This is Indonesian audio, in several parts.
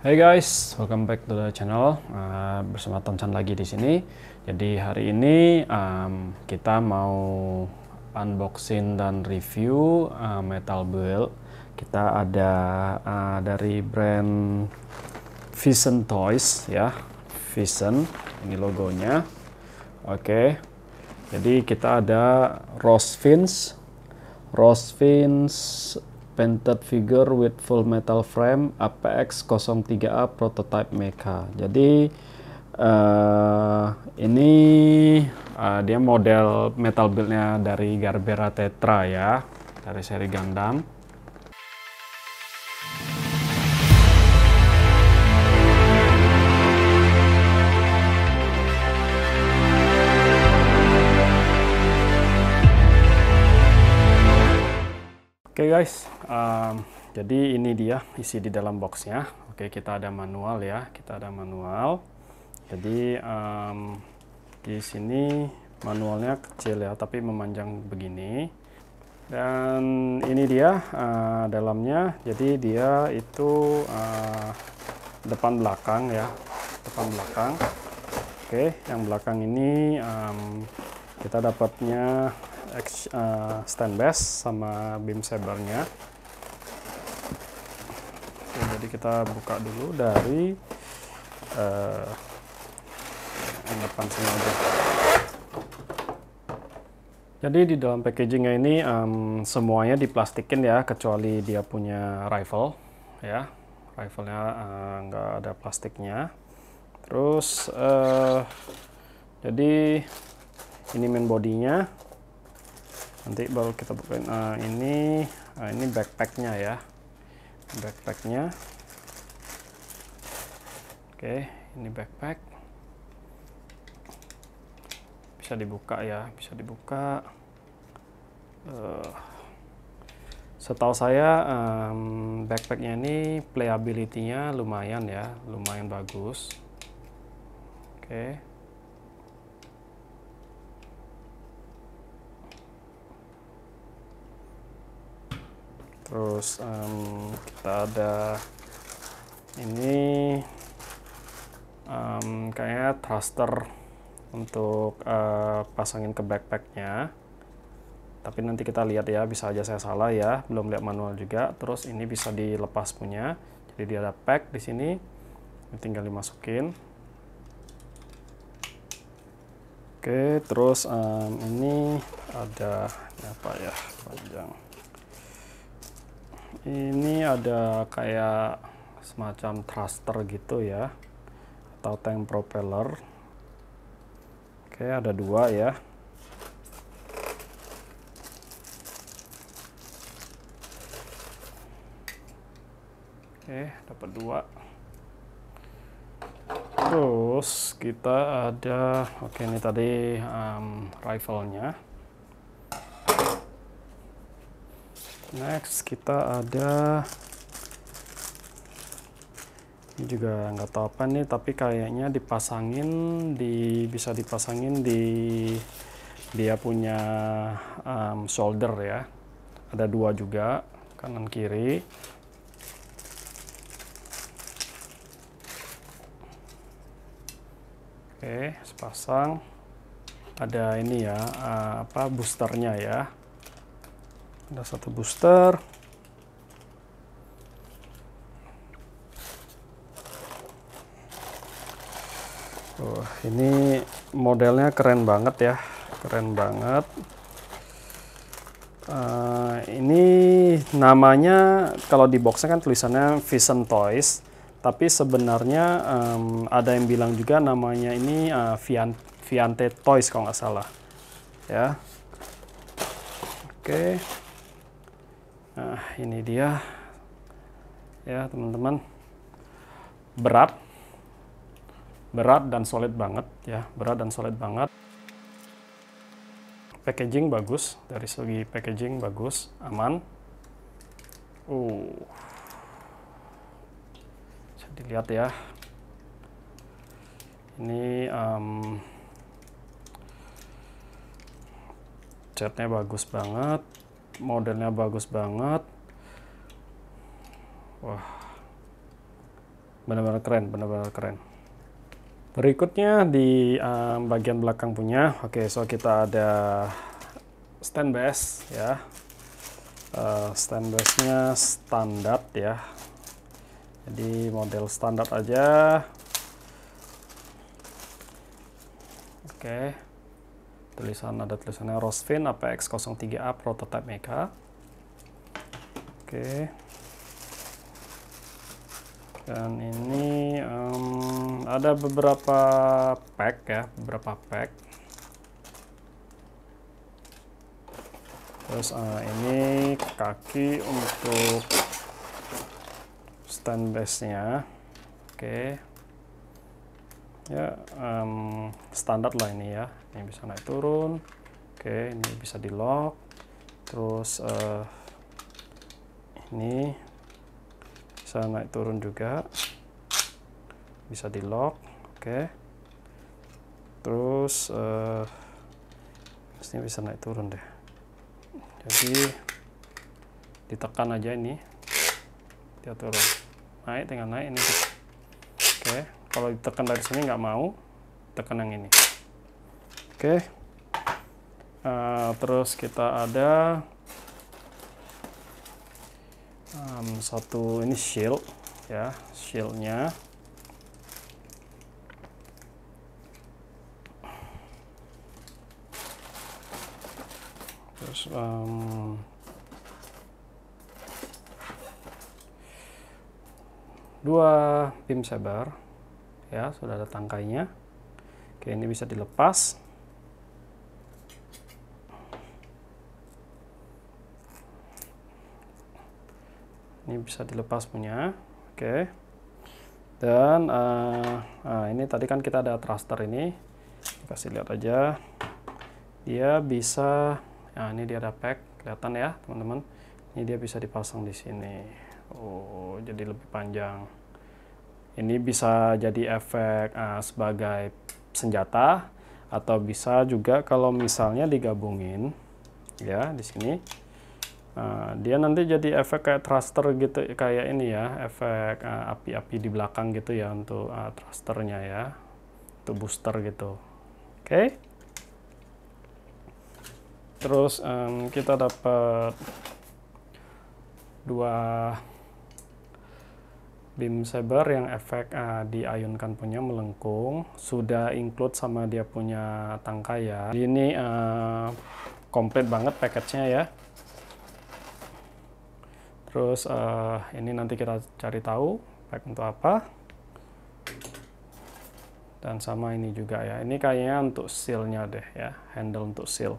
Hey guys, welcome back to the channel. Bersama Tonsan lagi di sini. Jadi hari ini kita mau unboxing dan review metal build. Kita ada dari brand Vision Toys ya, Vision. Ini logonya. Oke. Jadi kita ada Rose Fins painted figure with full metal frame APX 03A prototype mecha. Jadi ini dia model metal buildnya dari Garbera Tetra ya, dari seri Gundam. Oke guys, jadi ini dia isi di dalam boxnya. Oke, kita ada manual ya, Jadi di sini manualnya kecil ya, tapi memanjang begini. Dan ini dia dalamnya. Jadi dia itu depan belakang ya, Oke, yang belakang ini kita dapatnya stand base sama beam sabernya. Oke, jadi kita buka dulu dari yang depan sini aja. Jadi di dalam packagingnya ini semuanya diplastikin ya, kecuali dia punya rifle ya, riflenya nggak ada plastiknya. Terus jadi ini main bodinya. Nanti baru kita bukain ini backpacknya ya, Oke, ini backpack bisa dibuka ya, setahu saya backpacknya ini playability-nya lumayan ya, lumayan bagus. Oke. Terus kita ada ini kayaknya thruster untuk pasangin ke backpacknya. Tapi nanti kita lihat ya, bisa aja saya salah ya, belum lihat manual juga. Terus ini bisa dilepas punya. Jadi dia ada pack di sini, tinggal dimasukin. Oke, terus ini ada apa ya, panjang. Ini ada kayak semacam thruster gitu ya, atau tank propeller. Oke, ada dua ya. Oke, dapat dua. Terus kita ada, oke ini tadi rifle-nya. Next kita ada, ini juga nggak tahu apa nih, tapi kayaknya bisa dipasangin di dia punya shoulder ya. Ada dua juga, kanan kiri. Oke, sepasang. Ada ini ya, boosternya ya. Ada satu booster. Ini modelnya keren banget ya, ini namanya kalau di boxnya kan tulisannya Vision Toys, tapi sebenarnya ada yang bilang juga namanya ini Viante Toys kalau nggak salah ya. Oke. Nah, ini dia ya teman-teman, berat dan solid banget ya, packaging bagus, dari segi packaging bagus, aman. Bisa dilihat ya, ini catnya bagus banget, modelnya bagus banget. Wah, benar-benar keren, benar-benar keren. Berikutnya di bagian belakang punya, oke, so kita ada stand base ya. Stand base-nya standar ya. Jadi model standar aja. Oke. Ada tulisannya Rosfin APX03A Prototype Mecha. Oke. Dan ini ada beberapa pack ya, beberapa pack. Terus ini kaki untuk stand base-nya. Oke. Ya, standar lah ini ya. Ini bisa naik turun. Oke, ini bisa di lock. Terus ini bisa naik turun juga. Bisa di lock. Oke. Terus ini bisa naik turun deh. Jadi ditekan aja ini, dia turun, naik, tinggal naik ini. Oke, kalau ditekan dari sini nggak mau, tekan yang ini. Oke, terus kita ada satu ini shield ya, shieldnya. Terus dua beam saber ya, sudah ada tangkainya. Oke, ini bisa dilepas. Ini bisa dilepas punya. Oke. Dan ini tadi kan kita ada thruster ini. Kasih lihat aja. Dia bisa, nah ini dia ada pack, kelihatan ya teman-teman. Ini dia bisa dipasang di sini. Oh, jadi lebih panjang. Ini bisa jadi efek sebagai senjata, atau bisa juga kalau misalnya digabungin ya di sini. Dia nanti jadi efek kayak thruster gitu, kayak ini ya, efek api-api di belakang gitu ya untuk thrusternya ya, untuk booster gitu. Oke. Terus kita dapat dua beam saber yang efek diayunkan punya melengkung, sudah include sama dia punya tangkai ya. Ini komplit banget package-nya ya. Terus ini nanti kita cari tahu pack untuk apa. Dan sama ini juga ya. Ini kayaknya untuk seal-nya deh ya, handle untuk seal.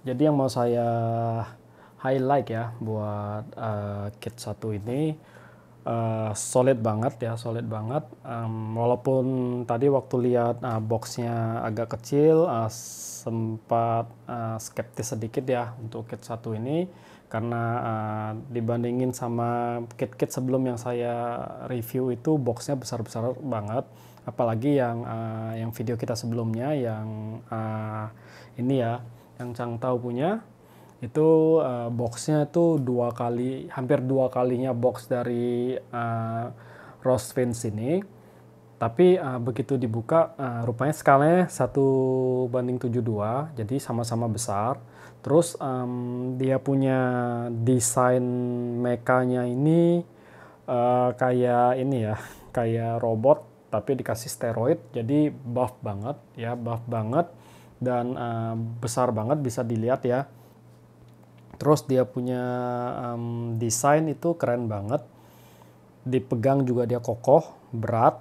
Jadi yang mau saya highlight ya buat kit 1 ini solid banget ya, solid banget. Walaupun tadi waktu lihat boxnya agak kecil, sempat skeptis sedikit ya untuk kit 1 ini, karena dibandingin sama kit-kit sebelum yang saya review itu boxnya besar-besar banget. Apalagi yang video kita sebelumnya yang ini ya, yang Chang Tao punya. Itu boxnya itu hampir dua kalinya box dari Rose Vince ini. Tapi begitu dibuka rupanya skalanya 1:72, jadi sama-sama besar. Terus dia punya desain mekanya ini kayak ini ya, kayak robot tapi dikasih steroid, jadi buff banget ya, buff banget dan besar banget bisa dilihat ya. Terus dia punya desain itu keren banget, dipegang juga dia kokoh, berat.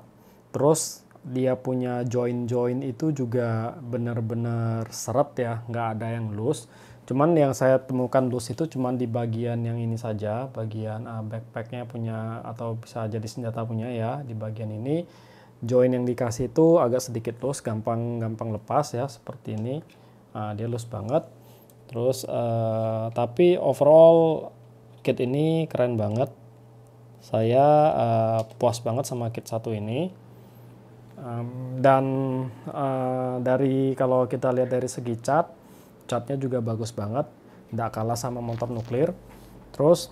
Terus dia punya join-join itu juga benar-benar seret ya, nggak ada yang loose. Cuman yang saya temukan loose itu cuman di bagian yang ini saja, bagian backpacknya punya atau bisa jadi senjata punya ya, di bagian ini. Join yang dikasih itu agak sedikit loose, gampang lepas ya, seperti ini. Dia loose banget. Terus tapi overall kit ini keren banget. Saya puas banget sama kit 1 ini. Dan dari kalau kita lihat dari segi catnya juga bagus banget, tidak kalah sama motor nuklir. Terus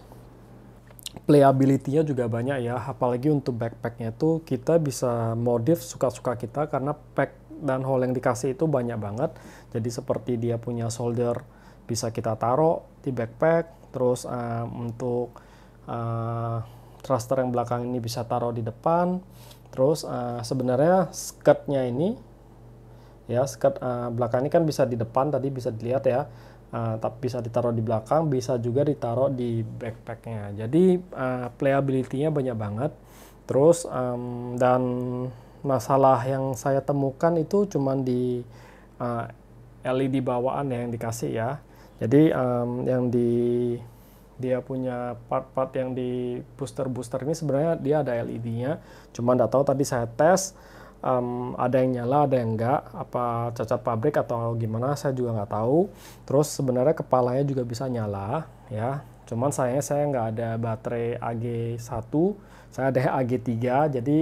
playability-nya juga banyak ya, apalagi untuk backpacknya itu kita bisa modif suka-suka kita karena pack dan hole yang dikasih itu banyak banget. Jadi seperti dia punya solder bisa kita taruh di backpack. Terus untuk thruster yang belakang ini bisa taruh di depan. Terus sebenarnya skirtnya ini ya, skirt belakang ini kan bisa di depan, tadi bisa dilihat ya, tapi bisa ditaruh di belakang, bisa juga ditaruh di backpacknya. Jadi playability-nya banyak banget. Terus dan masalah yang saya temukan itu cuman di LED bawaan ya yang dikasih ya. Jadi yang dia punya part-part yang di booster ini sebenarnya dia ada LED-nya. Cuma nggak tahu, tadi saya tes ada yang nyala, ada yang enggak, apa cacat pabrik atau gimana saya juga nggak tahu. Terus sebenarnya kepalanya juga bisa nyala ya. Cuman sayangnya saya nggak ada baterai AG1, saya ada AG3, jadi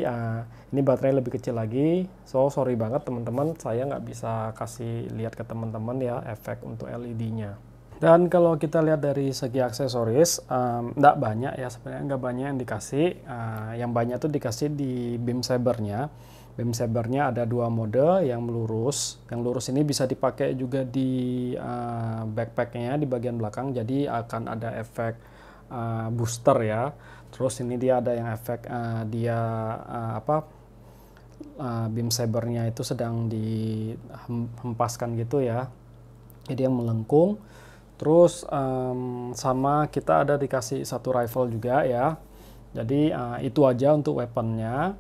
ini baterai lebih kecil lagi. So sorry banget teman-teman, saya nggak bisa kasih lihat ke teman-teman ya efek untuk LED-nya. Dan kalau kita lihat dari segi aksesoris, nggak banyak ya sebenarnya, nggak banyak yang dikasih. Yang banyak tuh dikasih di beam sabernya. Beam sabernya ada dua mode, yang lurus. Yang lurus ini bisa dipakai juga di backpacknya di bagian belakang, jadi akan ada efek booster ya. Terus ini dia ada yang efek beam sabernya itu sedang dihempaskan gitu ya, jadi yang melengkung. Terus sama kita ada dikasih satu rifle juga ya. Jadi itu aja untuk weaponnya.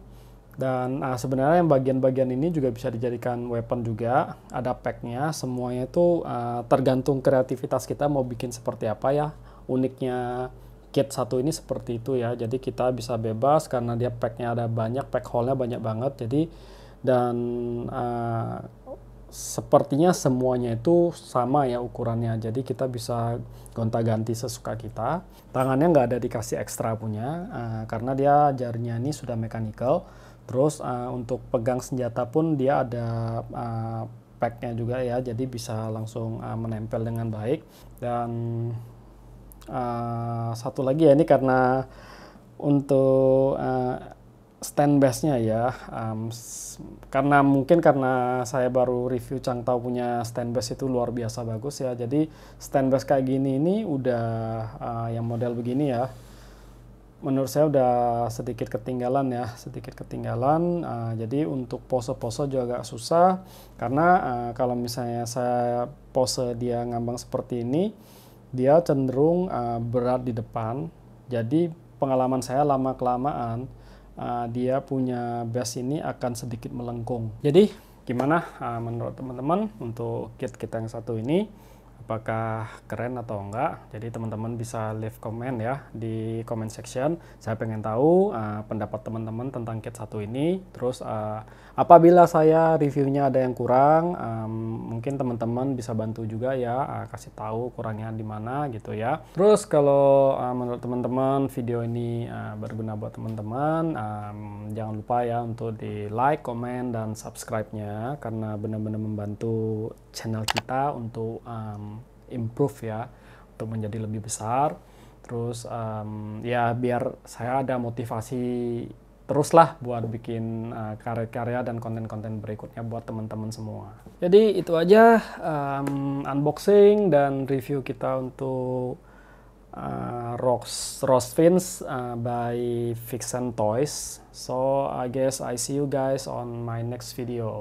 Dan sebenarnya yang bagian-bagian ini juga bisa dijadikan weapon juga. Ada packnya, semuanya itu tergantung kreativitas kita mau bikin seperti apa ya. Uniknya kit 1 ini seperti itu ya. Jadi kita bisa bebas karena dia packnya ada banyak, pack hole-nya banyak banget. Jadi dan sepertinya semuanya itu sama ya ukurannya, jadi kita bisa gonta-ganti sesuka kita. Tangannya nggak ada dikasih ekstra punya, karena dia jarinya ini sudah mechanical. Terus untuk pegang senjata pun dia ada packnya juga ya, jadi bisa langsung menempel dengan baik. Dan satu lagi ya, ini karena untuk stand base-nya ya, karena saya baru review Chang Tao punya stand base itu luar biasa bagus ya. Jadi stand base kayak gini ini udah yang model begini ya, menurut saya udah sedikit ketinggalan ya, jadi untuk pose-pose juga agak susah, karena kalau misalnya saya pose dia ngambang seperti ini, dia cenderung berat di depan. Jadi pengalaman saya lama-kelamaan dia punya base ini akan sedikit melengkung. Jadi gimana menurut teman-teman untuk kit kita yang satu ini? apakah keren atau enggak. Jadi teman-teman bisa leave comment ya di comment section. Saya pengen tahu pendapat teman-teman tentang kit 1 ini. Terus apabila saya reviewnya ada yang kurang, mungkin teman-teman bisa bantu juga ya, kasih tahu kurangnya di mana gitu ya. Terus kalau menurut teman-teman video ini berguna buat teman-teman, jangan lupa ya untuk di like, komen, dan subscribe-nya, karena benar-benar membantu channel kita untuk improve ya, untuk menjadi lebih besar. Terus ya biar saya ada motivasi teruslah buat bikin karya-karya dan konten-konten berikutnya buat teman-teman semua. Jadi itu aja unboxing dan review kita untuk Rose Fins by Vixen Toys. So I guess I see you guys on my next video.